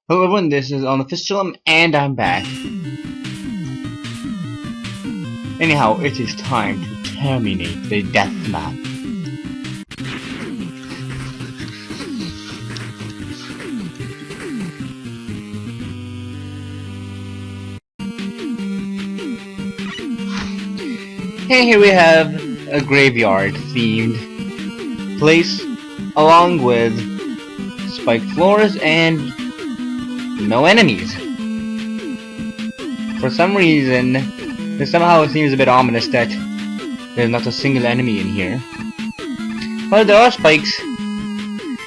Hello everyone, this is Unofficialum, and I'm back. Anyhow, it is time to terminate the death map. And here we have a graveyard themed place along with spiked floors and no enemies. For some reason, this somehow seems a bit ominous that there's not a single enemy in here. But there are spikes,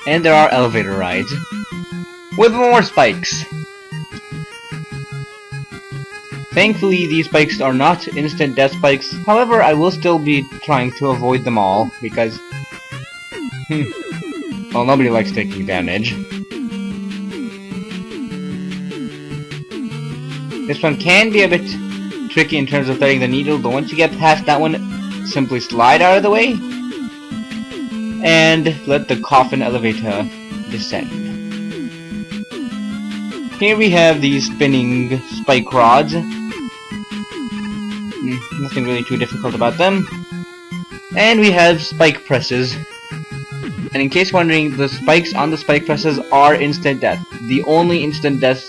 and there are elevator rides with more spikes. Thankfully, these spikes are not instant death spikes. However, I will still be trying to avoid them all because, well, nobody likes taking damage. This one can be a bit tricky in terms of threading the needle, but once you get past that one, simply slide out of the way and let the coffin elevator descend. Here we have these spinning spike rods. Nothing really too difficult about them. And we have spike presses. And in case wondering, the spikes on the spike presses are instant death. The only instant death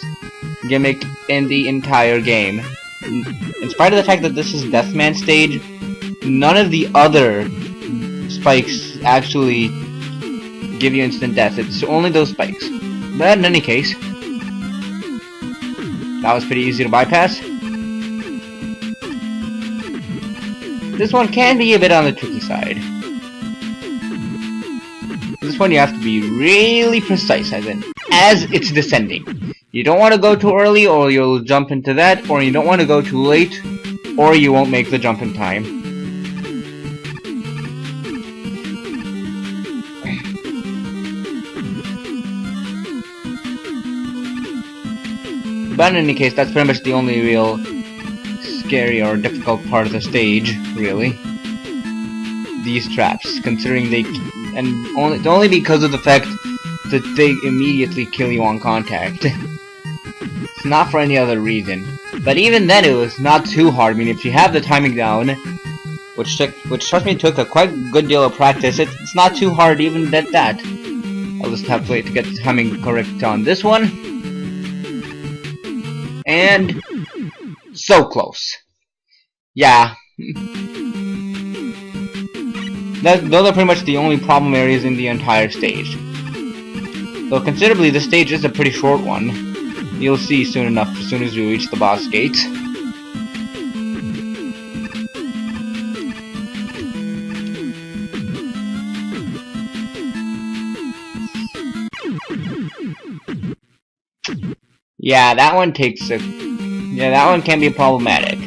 gimmick in the entire game. In spite of the fact that this is Deathman stage, none of the other spikes actually give you instant death. It's only those spikes. But in any case, that was pretty easy to bypass. This one can be a bit on the tricky side. This one you have to be really precise as it's descending. You don't want to go too early or you'll jump into that, or you don't want to go too late or you won't make the jump in time. But in any case, that's pretty much the only real scary or difficult part of the stage, really. These traps, considering they only because of the fact that they immediately kill you on contact. It's not for any other reason. But even then, it was not too hard. I mean, if you have the timing down, which trust me took a quite good deal of practice, it's not too hard even at that. I'll just have to wait to get the timing correct on this one. And so close. Yeah. Those are pretty much the only problem areas in the entire stage. Though considerably, the stage is a pretty short one. You'll see soon enough, as soon as we reach the boss gate. Yeah, that one takes a... Yeah, that one can be problematic.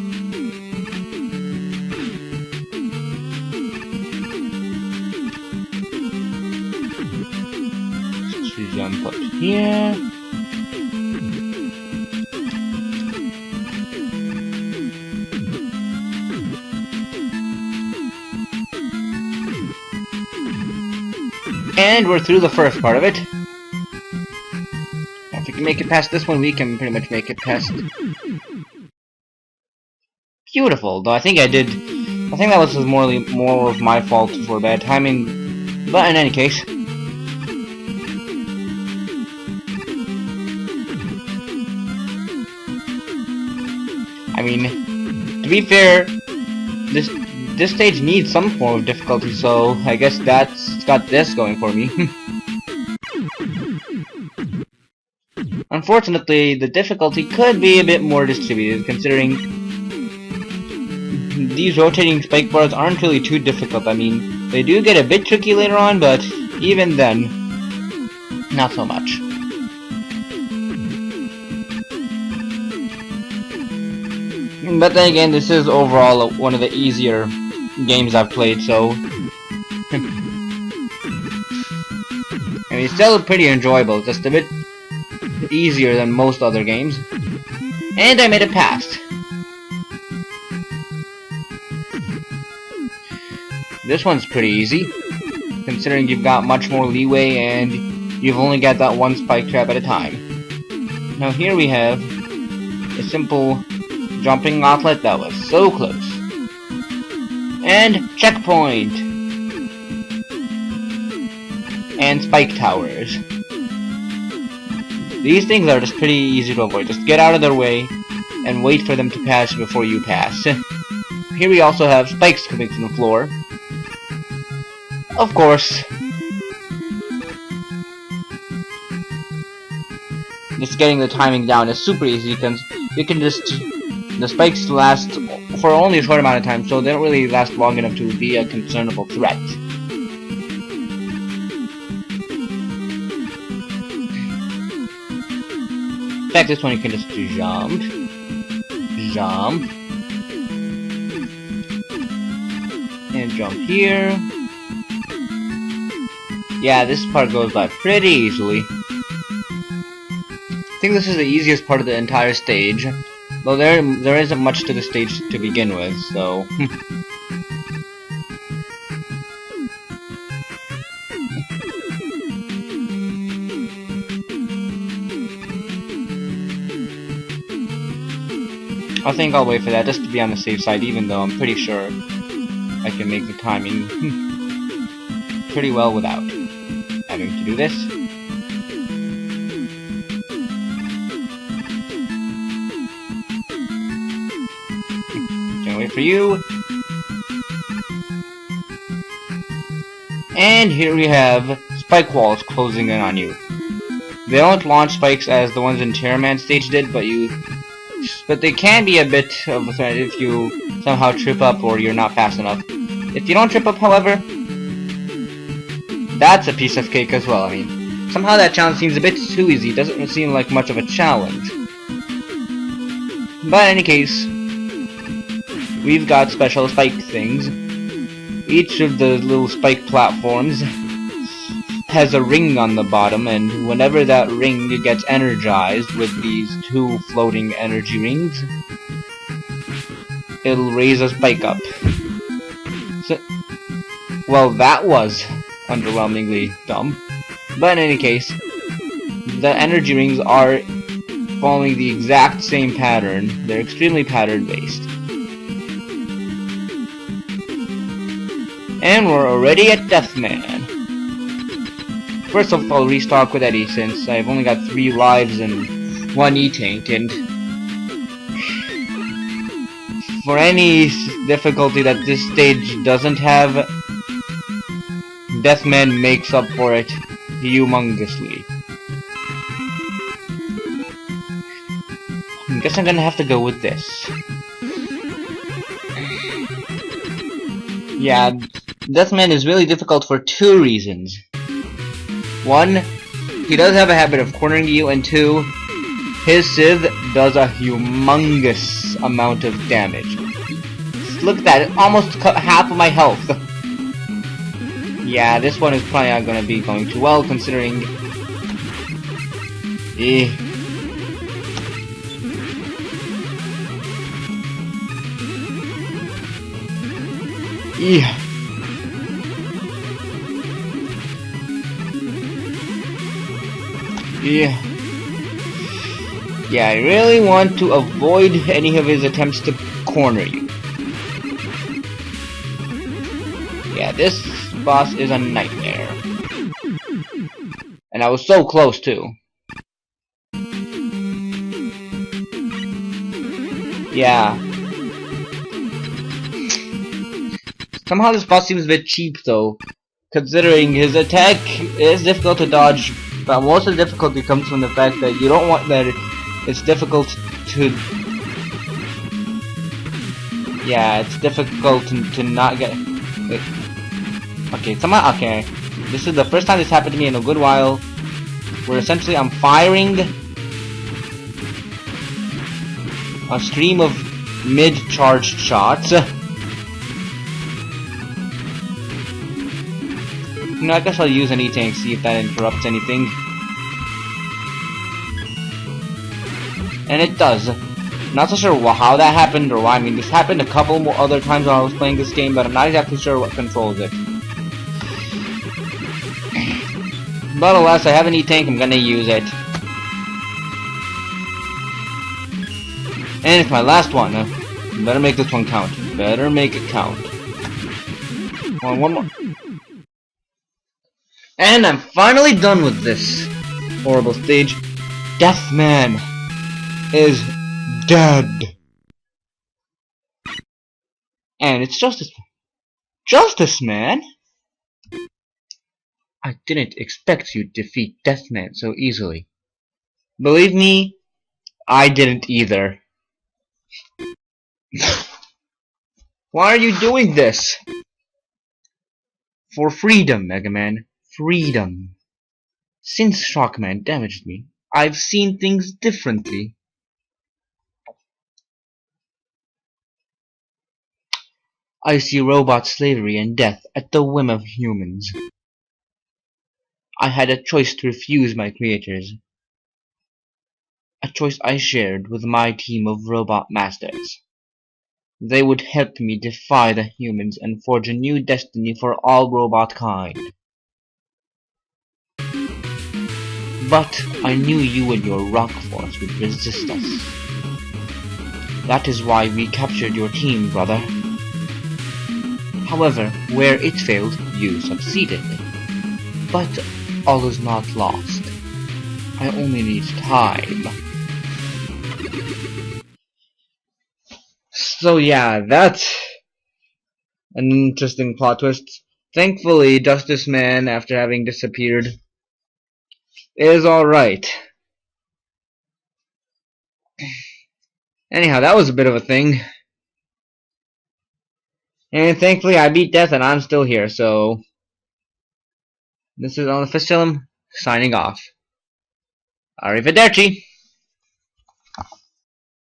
Jump up here. And we're through the first part of it. If we can make it past this one, we can pretty much make it past. Beautiful, though I think that was more of my fault for bad timing. But in any case. I mean, to be fair, this stage needs some form of difficulty, so I guess that's got this going for me. Unfortunately, the difficulty could be a bit more distributed, considering these rotating spike bars aren't really too difficult. I mean, they do get a bit tricky later on, but even then, not so much. But then again, this is overall one of the easier games I've played, so... I mean, it's still pretty enjoyable, just a bit easier than most other games. And I made it past. This one's pretty easy, considering you've got much more leeway and you've only got that one spike trap at a time. Now here we have a simple jumping outlet that was so close. And checkpoint! And spike towers. These things are just pretty easy to avoid. Just get out of their way and wait for them to pass before you pass. Here we also have spikes coming from the floor. Of course. Just getting the timing down is super easy because you can just... The spikes last for only a short amount of time, so they don't really last long enough to be a concernable threat. In fact, this one you can just jump. Jump. And jump here. Yeah, this part goes by pretty easily. I think this is the easiest part of the entire stage. Though there isn't much to the stage to begin with, so... I think I'll wait for that just to be on the safe side, even though I'm pretty sure I can make the timing pretty well without having to do this. Can't wait for you. And here we have spike walls closing in on you. They don't launch spikes as the ones in Chairman stage did, but they can be a bit of a threat if you somehow trip up or you're not fast enough. If you don't trip up, however, that's a piece of cake as well. I mean, somehow that challenge seems a bit too easy. It doesn't seem like much of a challenge. But in any case, we've got special spike things. Each of the little spike platforms has a ring on the bottom, and whenever that ring gets energized with these two floating energy rings, it'll raise a spike up. So, well, that was underwhelmingly dumb. But in any case, the energy rings are following the exact same pattern. They're extremely pattern based. And we're already at Deathman. First of all, I'll restock with Eddie since I've only got 3 lives and 1 E-tank, and for any difficulty that this stage doesn't have, Deathman makes up for it humongously. I guess I'm gonna have to go with this. Yeah, Deathman is really difficult for 2 reasons. 1, he does have a habit of cornering you, and 2, his Civ does a humongous amount of damage. Look at that, it almost cut half of my health. Yeah, this one is probably not going to be going too well, considering... Yeah. Yeah, I really want to avoid any of his attempts to corner you. Yeah, this boss is a nightmare. And I was so close, too. Yeah. Somehow this boss seems a bit cheap, though, considering his attack is difficult to dodge. But most of the difficulty comes from the fact that you don't want that it's difficult to... Yeah, it's difficult to not get... Wait. Okay, somehow... Okay. This is the first time this happened to me in a good while. Where essentially I'm firing a stream of mid-charged shots. No, I guess I'll use an E-tank, see if that interrupts anything. And it does. Not so sure how that happened or why. I mean, this happened a couple more other times while I was playing this game, but I'm not exactly sure what controls it. But alas, I have an E-tank, I'm gonna use it. And it's my last one. Better make this one count. Better make it count. One more. And I'm finally done with this horrible stage. Deathman is dead. And it's Justice. Justice Man? I didn't expect you to defeat Deathman so easily. Believe me, I didn't either. Why are you doing this? For freedom, Mega Man. Freedom. Since Shockman damaged me, I've seen things differently. I see robot slavery and death at the whim of humans. I had a choice to refuse my creators. A choice I shared with my team of robot masters. They would help me defy the humans and forge a new destiny for all robot kind. But I knew you and your rock force would resist us. That is why we captured your team, brother. However, where it failed, you succeeded. But all is not lost. I only need time. So yeah, that's an interesting plot twist. Thankfully, Justice Man, after having disappeared, is alright. Anyhow, that was a bit of a thing. And thankfully I beat Death and I'm still here, so... This is On the Fist Film, signing off. Arrivederci!